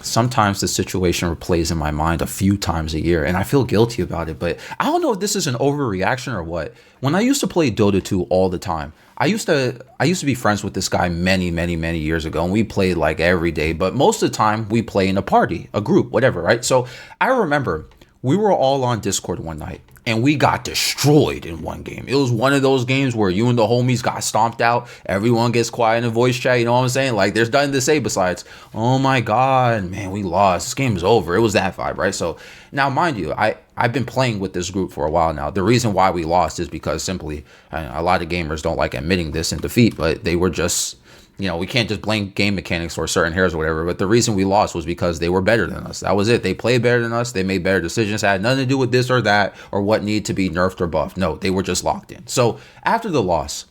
sometimes the situation replays in my mind a few times a year, and I feel guilty about it. But I don't know if this is an overreaction or what. When I used to play Dota 2 all the time, I used to be friends with this guy many years ago, and we played like every day. But most of the time, we play in a party, a group, whatever, right? So I remember we were all on Discord one night, and we got destroyed in one game. It was one of those games where you and the homies got stomped out. Everyone gets quiet in the voice chat. You know what I'm saying? Like, there's nothing to say besides, "Oh my god, man, we lost. This game's over." It was that vibe, right? So now, mind you, I've been playing with this group for a while now. The reason why we lost is because simply, a lot of gamers don't like admitting this in defeat, but they were just, we can't just blame game mechanics or certain hairs or whatever. But the reason we lost was because they were better than us. That was it. They played better than us. They made better decisions. It had nothing to do with this or that or what needed to be nerfed or buffed. No, they were just locked in. So after the loss,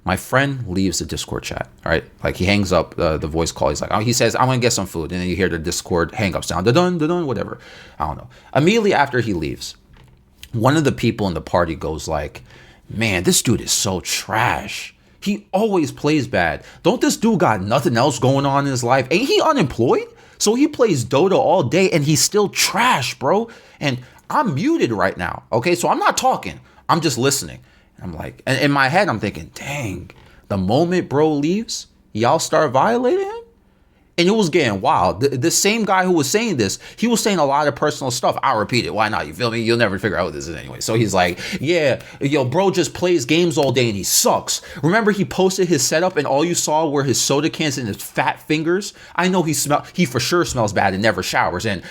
my friend leaves the Discord chat. All right, like he hangs up the voice call. He's like, he says, "I'm gonna get some food," and then you hear the Discord hang up sound, dun dun, whatever. I don't know. Immediately after he leaves, one of the people in the party goes like, "Man, this dude is so trash. He always plays bad. Don't this dude got nothing else going on in his life? Ain't he unemployed? So he plays Dota all day and he's still trash, bro." And I'm muted right now. Okay, so I'm not talking. I'm just listening. I'm like, and in my head, I'm thinking, dang, the moment bro leaves, y'all start violating him? And it was getting wild. The same guy who was saying this, he was saying a lot of personal stuff. I'll repeat it. Why not? You feel me? You'll never figure out what this is anyway. So he's like, "Yeah, bro just plays games all day and he sucks. Remember he posted his setup and all you saw were his soda cans and his fat fingers? I know he for sure smells bad and never showers." And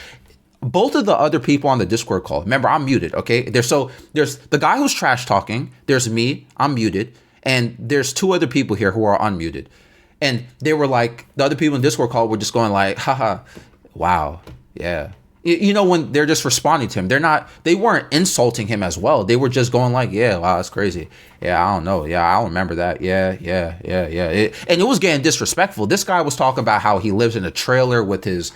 both of the other people on the Discord call, remember, I'm muted, okay? There's the guy who's trash talking, there's me, I'm muted, and there's two other people here who are unmuted. And they were like, the other people in Discord call were just going like, "Haha, wow, yeah." When they're just responding to him, they weren't insulting him as well. They were just going like, "Yeah, wow, that's crazy. Yeah, I don't know. Yeah, I don't remember that. Yeah. And it was getting disrespectful. This guy was talking about how he lives in a trailer with his,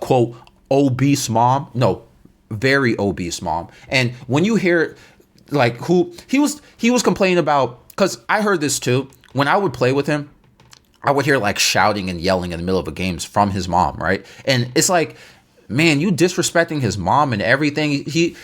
quote, obese mom. No, very obese mom. And when you hear like who he was complaining about, because I heard this too. When I would play with him, I would hear like shouting and yelling in the middle of the games from his mom, right? And it's like, man, you disrespecting his mom and everything. He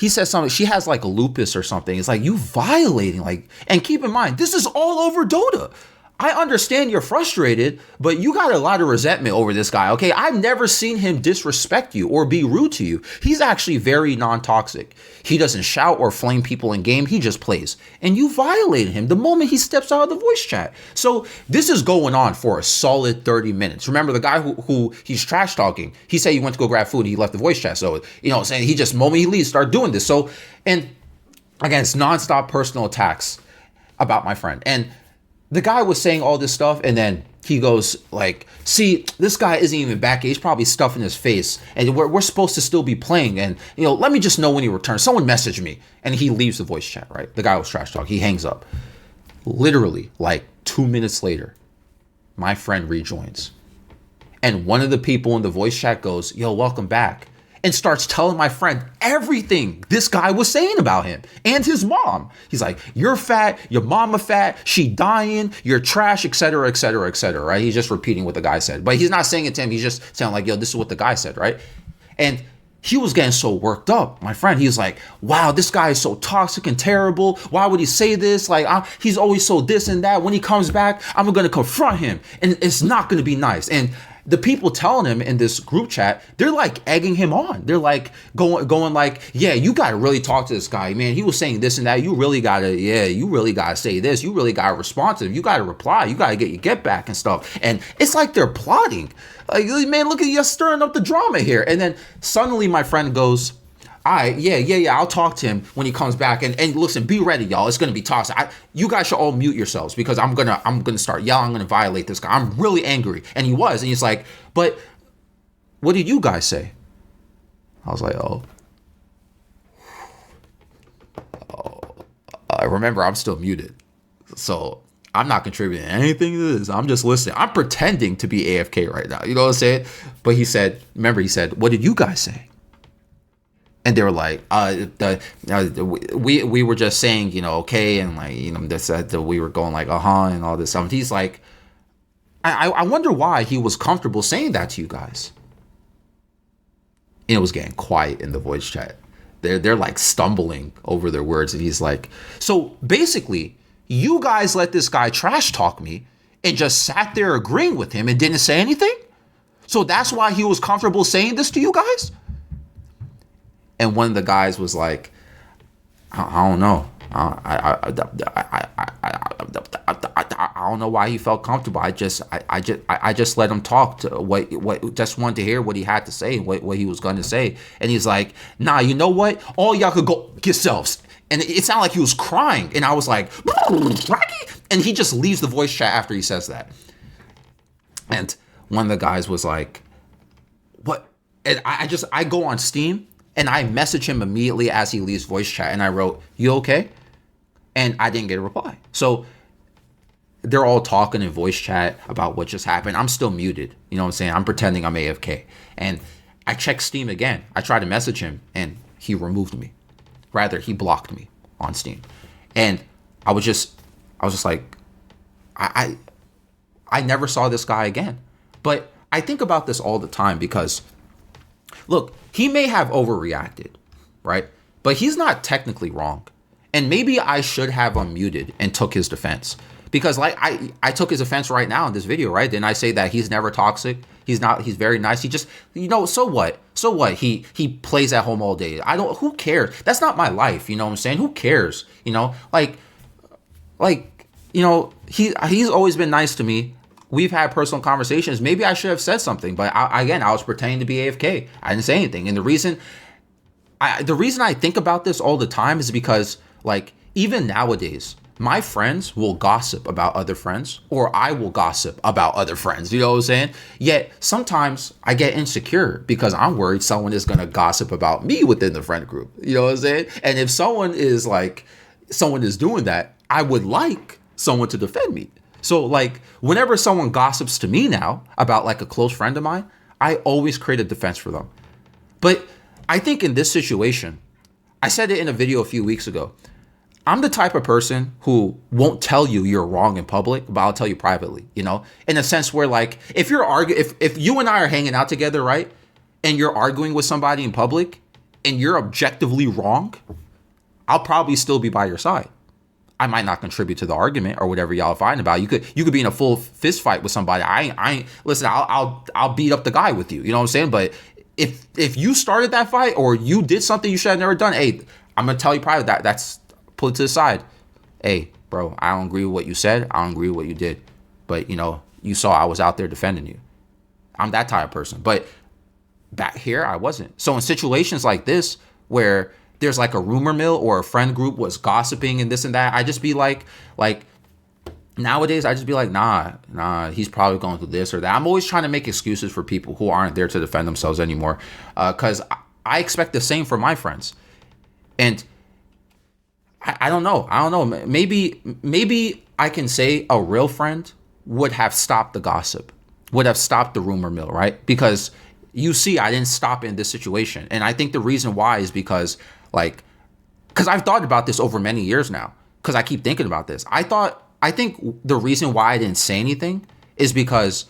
says something, she has like lupus or something. It's like, you violating, like, and keep in mind, this is all over Dota. I understand you're frustrated, but you got a lot of resentment over this guy, okay? I've never seen him disrespect you or be rude to you. He's actually very non-toxic. He doesn't shout or flame people in game. He just plays. And you violated him the moment he steps out of the voice chat. So this is going on for a solid 30 minutes. Remember, the guy who he's trash talking, he said he went to go grab food and he left the voice chat. So, saying he just, moment he leaves, start doing this. So, and again, it's nonstop personal attacks about my friend. And the guy was saying all this stuff, and then he goes like, "See, this guy isn't even back. He's probably stuffing his face, and we're supposed to still be playing. And let me just know when he returns. Someone message me." And he leaves the voice chat. Right, the guy was trash talk. He hangs up. Literally, like 2 minutes later, my friend rejoins, and one of the people in the voice chat goes, "Yo, welcome back," and starts telling my friend everything this guy was saying about him and his mom. He's like, "You're fat, your mama fat, she dying, you're trash, etc., etc., etc." Right? He's just repeating what the guy said, but he's not saying it to him. He's just saying like, "Yo, this is what the guy said," right? And he was getting so worked up. My friend, he was like, "Wow, this guy is so toxic and terrible. Why would he say this? Like, he's always so this and that. When he comes back, I'm going to confront him, and it's not going to be nice." And the people telling him in this group chat, they're like egging him on. They're like going like, "Yeah, you got to really talk to this guy, man. He was saying this and that. You really got to say this. You really got to respond to him. You got to reply. You got to get your get back and stuff." And it's like they're plotting. Like, man, look at you stirring up the drama here. And then suddenly my friend goes, "All right, yeah, I'll talk to him when he comes back. And listen, be ready, y'all. It's gonna be toxic. You guys should all mute yourselves because I'm gonna start yelling. I'm gonna violate this guy. I'm really angry." And he was, and he's like, "But what did you guys say?" I was like, "Oh, I remember I'm still muted, so I'm not contributing anything to this. I'm just listening. I'm pretending to be AFK right now. You know what I'm saying?" But he said, "What did you guys say?" And they were like, we were just saying, okay, and like, this that we were going like, and all this stuff. And he's like, I wonder why he was comfortable saying that to you guys. And it was getting quiet in the voice chat. They're like stumbling over their words, and he's like, so basically, you guys let this guy trash talk me and just sat there agreeing with him and didn't say anything? So that's why he was comfortable saying this to you guys? And one of the guys was like, I don't know. I don't know why he felt comfortable. I just let him talk to what just wanted to hear what he had to say, what he was going to say. And he's like, nah, you know what? All y'all could go yourselves. And it sounded like he was crying. And I was like, Rocky. And he just leaves the voice chat after he says that. And one of the guys was like, what? And I go on Steam and I message him immediately as he leaves voice chat. And I wrote, you okay? And I didn't get a reply. So they're all talking in voice chat about what just happened. I'm still muted. You know what I'm saying? I'm pretending I'm AFK. And I checked Steam again. I tried to message him and he removed me. Rather, he blocked me on Steam. And I was just like, I never saw this guy again. But I think about this all the time because, look, he may have overreacted, right? But he's not technically wrong. And maybe I should have unmuted and took his defense. Because like I took his offense right now in this video, right? Didn't I say that he's never toxic? He's very nice. He just, so what? So what? He plays at home all day. Who cares? That's not my life. You know what I'm saying? Who cares? He's always been nice to me. We've had personal conversations. Maybe I should have said something, but I was pretending to be AFK. I didn't say anything. And the reason I think about this all the time is because, like, even nowadays, my friends will gossip about other friends, or I will gossip about other friends. You know what I'm saying? Yet sometimes I get insecure because I'm worried someone is going to gossip about me within the friend group. You know what I'm saying? And if someone is doing that, I would like someone to defend me. So like whenever someone gossips to me now about like a close friend of mine, I always create a defense for them. But I think in this situation, I said it in a video a few weeks ago, I'm the type of person who won't tell you you're wrong in public, but I'll tell you privately, in a sense where like, if you and I are hanging out together, right? And you're arguing with somebody in public and you're objectively wrong, I'll probably still be by your side. I might not contribute to the argument or whatever y'all fighting about. You could be in a full fist fight with somebody. Listen, I'll beat up the guy with you. You know what I'm saying? But if you started that fight or you did something you should have never done, hey, I'm gonna tell you private that's put it to the side. Hey, bro, I don't agree with what you said. I don't agree with what you did. But you saw I was out there defending you. I'm that type of person. But back here, I wasn't. So in situations like this where there's like a rumor mill or a friend group was gossiping and this and that, I just be like nowadays, I just be like, nah, he's probably going through this or that. I'm always trying to make excuses for people who aren't there to defend themselves anymore. Because I expect the same from my friends. And I don't know. Maybe I can say a real friend would have stopped the gossip, would have stopped the rumor mill, right? Because you see, I didn't stop in this situation. And I think the reason why is because I've thought about this over many years now, because I keep thinking about this. I think the reason why I didn't say anything is because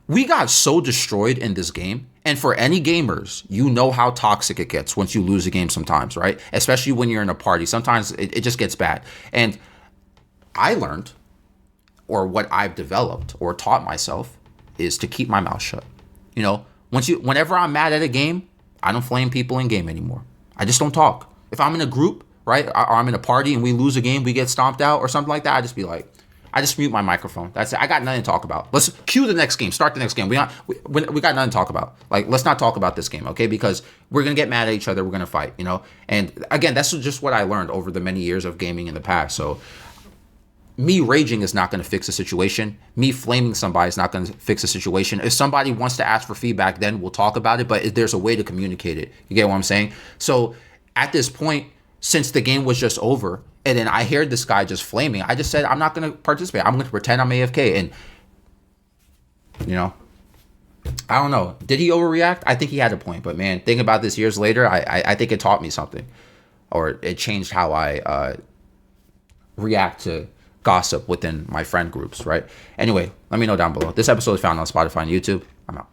we got so destroyed in this game. And for any gamers, you know how toxic it gets once you lose a game sometimes, right? Especially when you're in a party. Sometimes it just gets bad. And I learned, or what I've developed or taught myself, is to keep my mouth shut. Whenever I'm mad at a game, I don't flame people in game anymore. I just don't talk. If I'm in a group, right, or I'm in a party and we lose a game, we get stomped out or something like that, I just mute my microphone. That's it. I got nothing to talk about. Let's cue the next game. Start the next game. We got nothing to talk about. Like, let's not talk about this game, okay? Because we're gonna get mad at each other. We're gonna fight, And again, that's just what I learned over the many years of gaming in the past. So me raging is not gonna fix a situation. Me flaming somebody is not gonna fix a situation. If somebody wants to ask for feedback, then we'll talk about it. But there's a way to communicate it. You get what I'm saying? So at this point, since the game was just over, and then I heard this guy just flaming, I just said, I'm not going to participate. I'm going to pretend I'm AFK. And, I don't know. Did he overreact? I think he had a point. But, man, thinking about this years later, I think it taught me something. Or it changed how I react to gossip within my friend groups, right? Anyway, let me know down below. This episode is found on Spotify and YouTube. I'm out.